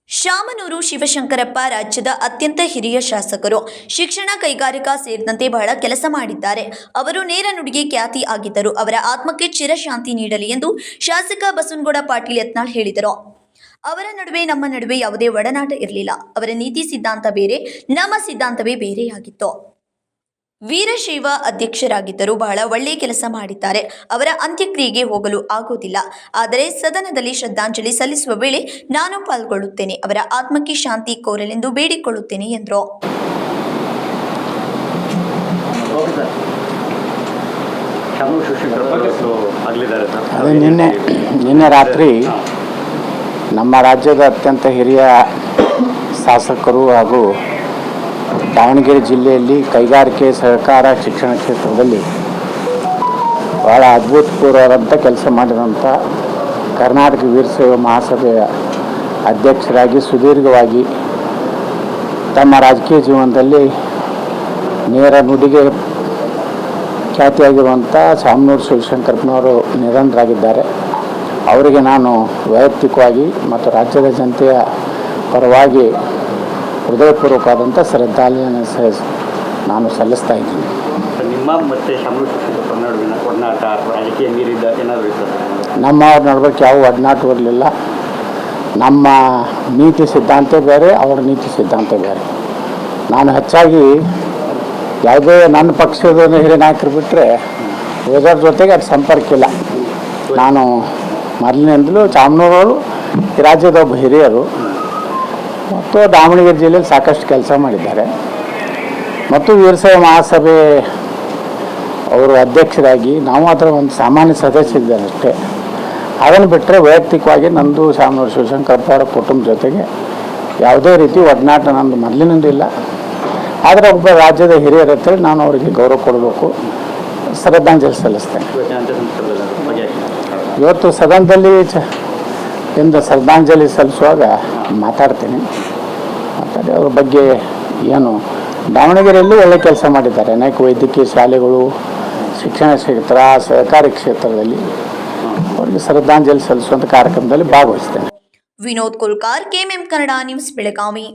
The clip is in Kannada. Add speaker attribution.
Speaker 1: ಶಾಮನೂರು ಶಿವಶಂಕರಪ್ಪ ರಾಜ್ಯದ ಅತ್ಯಂತ ಹಿರಿಯ ಶಾಸಕರು. ಶಿಕ್ಷಣ, ಕೈಗಾರಿಕಾ ಸೇರಿದಂತೆ ಬಹಳ ಕೆಲಸ ಮಾಡಿದ್ದಾರೆ. ಅವರು ನೇರ ನುಡಿಗೆ ಖ್ಯಾತಿ ಆಗಿದ್ದರು. ಅವರ ಆತ್ಮಕ್ಕೆ ಚಿರಶಾಂತಿ ನೀಡಲಿ ಎಂದು ಶಾಸಕ ಬಸವನಗೌಡ ಪಾಟೀಲ್ ಯತ್ನಾಳ್ ಹೇಳಿದರು. ಅವರ ನಡುವೆ ನಮ್ಮ ನಡುವೆ ಯಾವುದೇ ಒಡನಾಟ ಇರಲಿಲ್ಲ. ಅವರ ನೀತಿ ಸಿದ್ಧಾಂತ ಬೇರೆ, ನಮ್ಮ ಸಿದ್ಧಾಂತವೇ ಬೇರೆಯಾಗಿತ್ತು. ವೀರಶೈವ ಅಧ್ಯಕ್ಷರಾಗಿದ್ದರು. ಬಹಳ ಒಳ್ಳೆಯ ಕೆಲಸ ಮಾಡಿದ್ದಾರೆ. ಅವರ ಅಂತ್ಯಕ್ರಿಯೆಗೆ ಹೋಗಲು ಆಗುವುದಿಲ್ಲ. ಆದರೆ ಸದನದಲ್ಲಿ ಶ್ರದ್ಧಾಂಜಲಿ ಸಲ್ಲಿಸುವ ವೇಳೆ ನಾನು ಪಾಲ್ಗೊಳ್ಳುತ್ತೇನೆ. ಅವರ ಆತ್ಮಕ್ಕೆ ಶಾಂತಿ ಕೋರಲೆಂದು ಬೇಡಿಕೊಳ್ಳುತ್ತೇನೆ ಎಂದರು.
Speaker 2: ನಿನ್ನೆ ರಾತ್ರಿ ನಮ್ಮ ರಾಜ್ಯದ ಅತ್ಯಂತ ಹಿರಿಯ ಶಾಸಕರು ಹಾಗೂ ದಾವಣಗೆರೆ ಜಿಲ್ಲೆಯಲ್ಲಿ ಕೈಗಾರಿಕೆ, ಸಹಕಾರ, ಶಿಕ್ಷಣ ಕ್ಷೇತ್ರದಲ್ಲಿ ಭಾಳ ಅದ್ಭುತಪೂರ್ವವಾದಂಥ ಕೆಲಸ ಮಾಡಿದಂಥ ಕರ್ನಾಟಕ ವೀರಶೈವ ಮಹಾಸಭೆಯ ಅಧ್ಯಕ್ಷರಾಗಿ ಸುದೀರ್ಘವಾಗಿ ತಮ್ಮ ರಾಜಕೀಯ ಜೀವನದಲ್ಲಿ ನೇರ ನುಡಿಗೆ ಖ್ಯಾತಿಯಾಗಿರುವಂಥ ಶಾಮನೂರು ಶಿವಶಂಕರಪ್ಪನವರು ನಿಧನರಾಗಿದ್ದಾರೆ. ಅವರಿಗೆ ನಾನು ವೈಯಕ್ತಿಕವಾಗಿ ಮತ್ತು ರಾಜ್ಯದ ಜನತೆಯ ಪರವಾಗಿ ಹೃದಯಪೂರ್ವಕವಾದಂಥ ಶ್ರದ್ಧಾಂಜಲಿಯನ್ನು ನಾನು ಸಲ್ಲಿಸ್ತಾ ಇದ್ದೀನಿ.
Speaker 3: ನಿಮ್ಮ ಮತ್ತು ಶಾಮನೂರು ಶಿವಶಂಕರಪ್ಪ ನಡುವಿನ ಒಡನಾಟ ರಾಜಕೀಯ ಮೀರಿದ ಏನಾದರೂ ಇರ್ತದೆ?
Speaker 2: ನಮ್ಮವ್ರ ನಡುವಕ್ಕೆ ಯಾವ ಒಡನಾಟ ಇರಲಿಲ್ಲ. ನಮ್ಮ ನೀತಿ ಸಿದ್ಧಾಂತ ಬೇರೆ, ಅವರ ನೀತಿ ಸಿದ್ಧಾಂತ ಬೇರೆ. ನಾನು ಹೆಚ್ಚಾಗಿ ಯಾವುದೇ ನನ್ನ ಪಕ್ಷದ ಹಿರಿಯ ನಾಯಕರು ಬಿಟ್ಟರೆ ಉಳಿದವ್ರ ಜೊತೆಗೆ ಅದು ಸಂಪರ್ಕ ಇಲ್ಲ. ನಾನು ಮೊದಲಿನಿಂದಲೂ ಶಾಮನೂರವರು ಈ ರಾಜ್ಯದ ಒಬ್ಬ ಹಿರಿಯರು ಮತ್ತು ದಾವಣಗೆರೆ ಜಿಲ್ಲೆಯಲ್ಲಿ ಸಾಕಷ್ಟು ಕೆಲಸ ಮಾಡಿದ್ದಾರೆ ಮತ್ತು ವೀರಶೈವ ಮಹಾಸಭೆ ಅವರು ಅಧ್ಯಕ್ಷರಾಗಿ ನಾವು ಅದರ ಒಂದು ಸಾಮಾನ್ಯ ಸದಸ್ಯರಿದ್ದಾರೆ ಅಷ್ಟೇ. ಅದನ್ನು ಬಿಟ್ಟರೆ ವೈಯಕ್ತಿಕವಾಗಿ ನಂದು ಶಾಮನೂರು ಶಿವಶಂಕರಪ್ಪ ಅವರ ಕುಟುಂಬ ಜೊತೆಗೆ ಯಾವುದೇ ರೀತಿ ಒಡನಾಟ ನಂದು ಮೊದಲಿನಿಂದ ಇಲ್ಲ. ಆದರೆ ಒಬ್ಬ ರಾಜ್ಯದ ಹಿರಿಯರ ಹತ್ರ ನಾನು ಅವರಿಗೆ ಗೌರವ ಕೊಡಬೇಕು, ಶ್ರದ್ಧಾಂಜಲಿ ಸಲ್ಲಿಸ್ತೇನೆ. ಇವತ್ತು ಸದನದಲ್ಲಿ ಇಂದ ಶ್ರದ್ಧಾಂಜಲಿ ಸಲ್ಲಿಸುವಾಗ ಮಾತಾಡ್ತೀನಿ. ಮಾತಾಡಿ ಅವ್ರ ಬಗ್ಗೆ ಏನು ದಾವಣಗೆರೆಯಲ್ಲಿ ಒಳ್ಳೆ ಕೆಲಸ ಮಾಡಿದ್ದಾರೆ. ಅನೇಕ ವೈದ್ಯಕೀಯ ಶಾಲೆಗಳು, ಶಿಕ್ಷಣ ಕ್ಷೇತ್ರ, ಸಹಕಾರಿ ಕ್ಷೇತ್ರದಲ್ಲಿ ಅವರಿಗೆ ಶ್ರದ್ಧಾಂಜಲಿ ಸಲ್ಲಿಸುವಂಥ ಕಾರ್ಯಕ್ರಮದಲ್ಲಿ ಭಾಗವಹಿಸ್ತೇನೆ.
Speaker 1: Vinod Kolkar, KMM Kannada news, Belagavi.